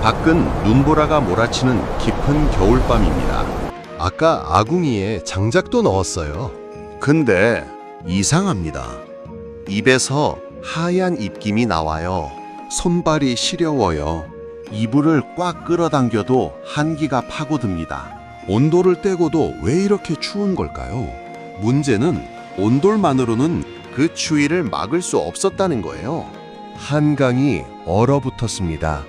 밖은 눈보라가 몰아치는 깊은 겨울밤입니다. 아까 아궁이에 장작도 넣었어요. 근데 이상합니다. 입에서 하얀 입김이 나와요. 손발이 시려워요. 이불을 꽉 끌어당겨도 한기가 파고듭니다. 온돌을 떼고도 왜 이렇게 추운 걸까요? 문제는 온돌만으로는 그 추위를 막을 수 없었다는 거예요. 한강이 얼어붙었습니다.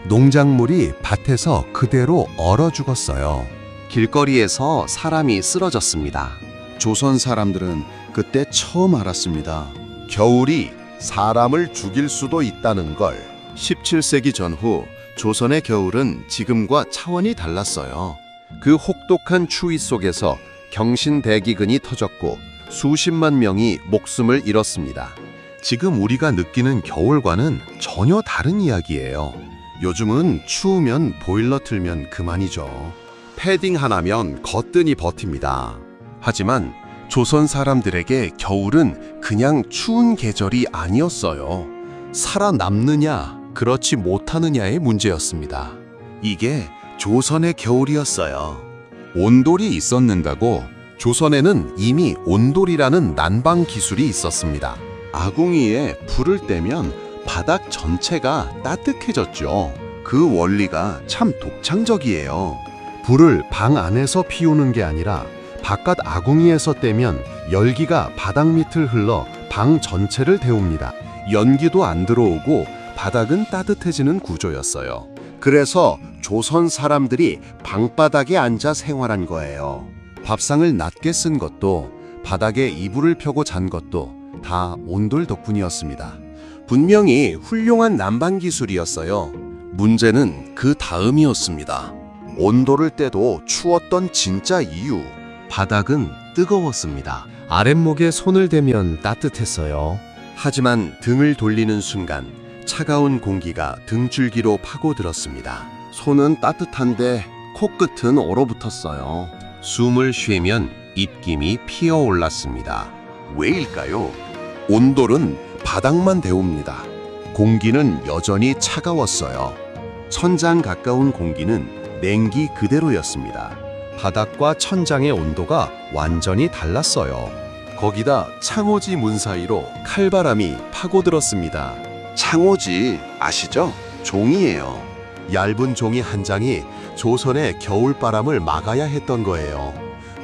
농작물이 밭에서 그대로 얼어 죽었어요. 길거리에서 사람이 쓰러졌습니다. 조선 사람들은 그때 처음 알았습니다. 겨울이 사람을 죽일 수도 있다는 걸. 17세기 전후 조선의 겨울은 지금과 차원이 달랐어요. 그 혹독한 추위 속에서 경신대기근이 터졌고 수십만 명이 목숨을 잃었습니다. 지금 우리가 느끼는 겨울과는 전혀 다른 이야기예요. 요즘은 추우면 보일러 틀면 그만이죠. 패딩 하나면 거뜬히 버팁니다. 하지만 조선 사람들에게 겨울은 그냥 추운 계절이 아니었어요. 살아남느냐, 그렇지 못하느냐의 문제였습니다. 이게 조선의 겨울이었어요. 온돌이 있었는다고 조선에는 이미 온돌이라는 난방 기술이 있었습니다. 아궁이에 불을 떼면 바닥 전체가 따뜻해졌죠. 그 원리가 참 독창적이에요. 불을 방 안에서 피우는 게 아니라 바깥 아궁이에서 떼면 열기가 바닥 밑을 흘러 방 전체를 데웁니다. 연기도 안 들어오고 바닥은 따뜻해지는 구조였어요. 그래서 조선 사람들이 방바닥에 앉아 생활한 거예요. 밥상을 낮게 쓴 것도 바닥에 이불을 펴고 잔 것도 다 온돌 덕분이었습니다. 분명히 훌륭한 난방 기술이었어요. 문제는 그 다음이었습니다. 온돌을 떼도 추웠던 진짜 이유. 바닥은 뜨거웠습니다. 아랫목에 손을 대면 따뜻했어요. 하지만 등을 돌리는 순간 차가운 공기가 등줄기로 파고들었습니다. 손은 따뜻한데 코끝은 얼어붙었어요. 숨을 쉬면 입김이 피어올랐습니다. 왜일까요? 온돌은 바닥만 데웁니다. 공기는 여전히 차가웠어요. 천장 가까운 공기는 냉기 그대로였습니다. 바닥과 천장의 온도가 완전히 달랐어요. 거기다 창호지 문 사이로 칼바람이 파고들었습니다. 창호지 아시죠? 종이에요. 얇은 종이 한 장이 조선의 겨울바람을 막아야 했던 거예요.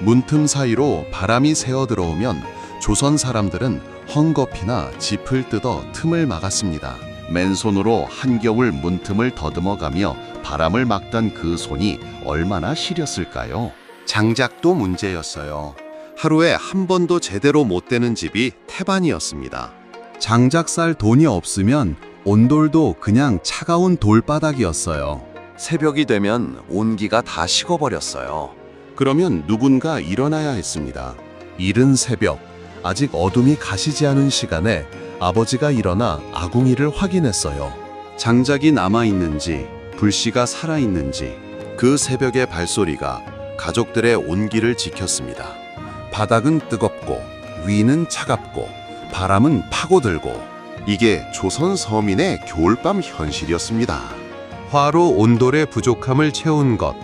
문틈 사이로 바람이 새어 들어오면 조선 사람들은 헝겊이나 짚을 뜯어 틈을 막았습니다. 맨손으로 한겨울 문틈을 더듬어가며 바람을 막던 그 손이 얼마나 시렸을까요? 장작도 문제였어요. 하루에 한 번도 제대로 못 되는 집이 태반이었습니다. 장작 살 돈이 없으면 온돌도 그냥 차가운 돌바닥이었어요. 새벽이 되면 온기가 다 식어버렸어요. 그러면 누군가 일어나야 했습니다. 이른 새벽, 아직 어둠이 가시지 않은 시간에 아버지가 일어나 아궁이를 확인했어요. 장작이 남아있는지, 불씨가 살아있는지. 그 새벽의 발소리가 가족들의 온기를 지켰습니다. 바닥은 뜨겁고 위는 차갑고 바람은 파고들고 이게 조선 서민의 겨울밤 현실이었습니다. 화로 온돌의 부족함을 채운 것.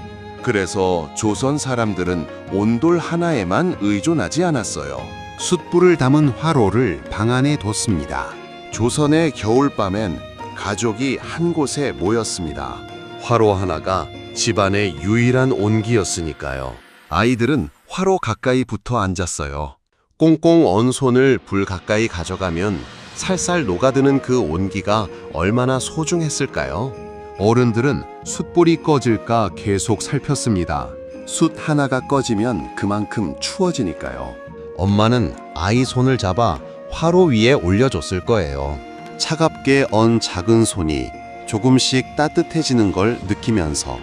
그래서 조선 사람들은 온돌 하나에만 의존하지 않았어요. 숯불을 담은 화로를 방 안에 뒀습니다. 조선의 겨울밤엔 가족이 한 곳에 모였습니다. 화로 하나가 집안의 유일한 온기였으니까요. 아이들은 화로 가까이 붙어 앉았어요. 꽁꽁 언 손을 불 가까이 가져가면 살살 녹아드는 그 온기가 얼마나 소중했을까요? 어른들은 숯불이 꺼질까 계속 살폈습니다. 숯 하나가 꺼지면 그만큼 추워지니까요. 엄마는 아이 손을 잡아 화로 위에 올려줬을 거예요. 차갑게 언 작은 손이 조금씩 따뜻해지는 걸 느끼면서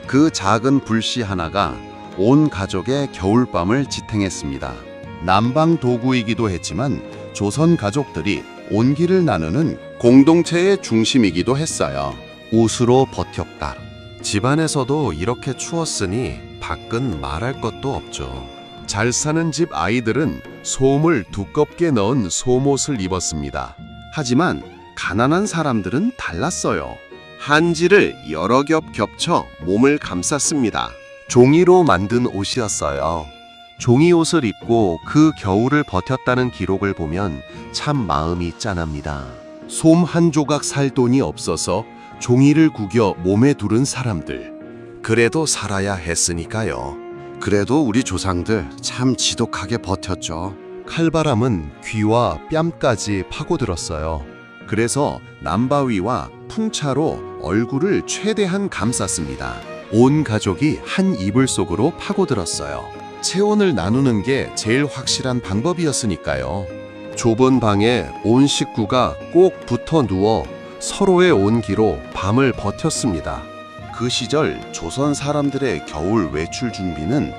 그 작은 불씨 하나가 온 가족의 겨울밤을 지탱했습니다. 난방 도구이기도 했지만 조선 가족들이 온기를 나누는 공동체의 중심이기도 했어요. 옷으로 버텼다. 집안에서도 이렇게 추웠으니 밖은 말할 것도 없죠. 잘 사는 집 아이들은 솜을 두껍게 넣은 솜옷을 입었습니다. 하지만 가난한 사람들은 달랐어요. 한지를 여러 겹 겹쳐 몸을 감쌌습니다. 종이로 만든 옷이었어요. 종이 옷을 입고 그 겨울을 버텼다는 기록을 보면 참 마음이 짠합니다. 솜 한 조각 살 돈이 없어서 종이를 구겨 몸에 두른 사람들. 그래도 살아야 했으니까요. 그래도 우리 조상들 참 지독하게 버텼죠. 칼바람은 귀와 뺨까지 파고들었어요. 그래서 남바위와 풍차로 얼굴을 최대한 감쌌습니다. 온 가족이 한 이불 속으로 파고들었어요. 체온을 나누는 게 제일 확실한 방법이었으니까요. 좁은 방에 온 식구가 꼭 붙어 누워 서로의 온기로 밤을 버텼습니다. 그 시절 조선 사람들의 겨울 외출 준비는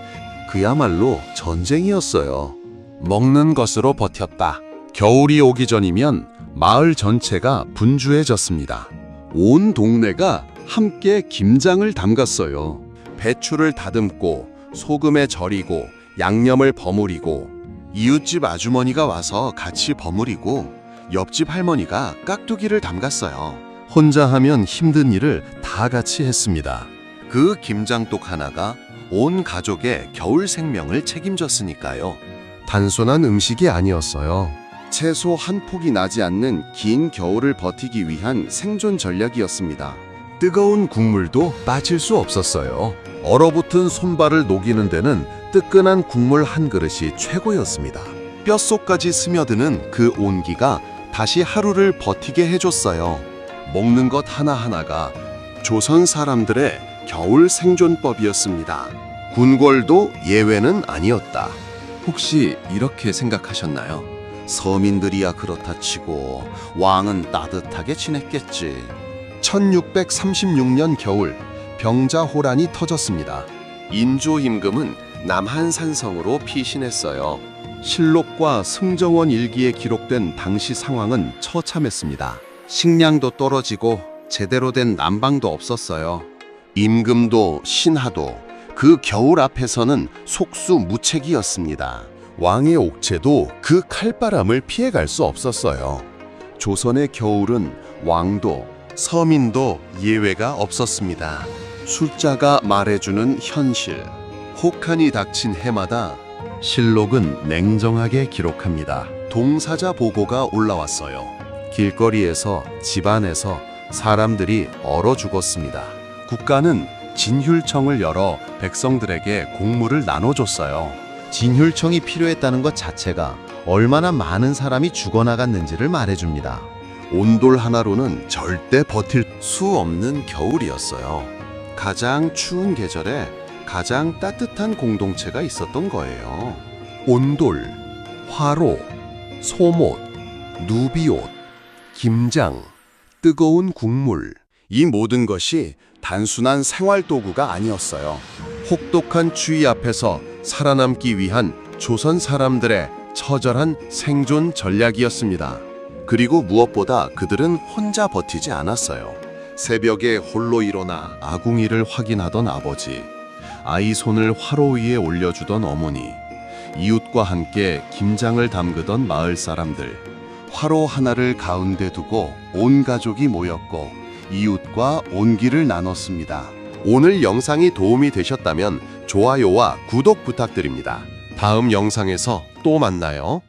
그야말로 전쟁이었어요. 먹는 것으로 버텼다. 겨울이 오기 전이면 마을 전체가 분주해졌습니다. 온 동네가 함께 김장을 담갔어요. 배추를 다듬고 소금에 절이고 양념을 버무리고 이웃집 아주머니가 와서 같이 버무리고 옆집 할머니가 깍두기를 담갔어요. 혼자 하면 힘든 일을 다 같이 했습니다. 그 김장독 하나가 온 가족의 겨울 생명을 책임졌으니까요. 단순한 음식이 아니었어요. 채소 한 폭이 나지 않는 긴 겨울을 버티기 위한 생존 전략이었습니다. 뜨거운 국물도 빠질 수 없었어요. 얼어붙은 손발을 녹이는 데는 뜨끈한 국물 한 그릇이 최고였습니다. 뼛속까지 스며드는 그 온기가 다시 하루를 버티게 해줬어요. 먹는 것 하나하나가 조선 사람들의 겨울 생존법이었습니다. 궁궐도 예외는 아니었다. 혹시 이렇게 생각하셨나요? 서민들이야 그렇다 치고 왕은 따뜻하게 지냈겠지. 1636년 겨울 병자호란이 터졌습니다. 인조 임금은 남한산성으로 피신했어요. 실록과 승정원 일기에 기록된 당시 상황은 처참했습니다. 식량도 떨어지고 제대로 된 난방도 없었어요. 임금도 신하도 그 겨울 앞에서는 속수무책이었습니다. 왕의 옥체도 그 칼바람을 피해갈 수 없었어요. 조선의 겨울은 왕도 서민도 예외가 없었습니다. 숫자가 말해주는 현실. 혹한이 닥친 해마다 실록은 냉정하게 기록합니다. 동사자 보고가 올라왔어요. 길거리에서 집안에서 사람들이 얼어 죽었습니다. 국가는 진휼청을 열어 백성들에게 곡물을 나눠줬어요. 진휼청이 필요했다는 것 자체가 얼마나 많은 사람이 죽어나갔는지를 말해줍니다. 온돌 하나로는 절대 버틸 수 없는 겨울이었어요. 가장 추운 계절에 가장 따뜻한 공동체가 있었던 거예요. 온돌, 화로, 솜옷, 누비옷, 김장, 뜨거운 국물. 이 모든 것이 단순한 생활 도구가 아니었어요. 혹독한 추위 앞에서 살아남기 위한 조선 사람들의 처절한 생존 전략이었습니다. 그리고 무엇보다 그들은 혼자 버티지 않았어요. 새벽에 홀로 일어나 아궁이를 확인하던 아버지, 아이 손을 화로 위에 올려주던 어머니, 이웃과 함께 김장을 담그던 마을 사람들, 화로 하나를 가운데 두고 온 가족이 모였고 이웃과 온기를 나눴습니다. 오늘 영상이 도움이 되셨다면 좋아요와 구독 부탁드립니다. 다음 영상에서 또 만나요.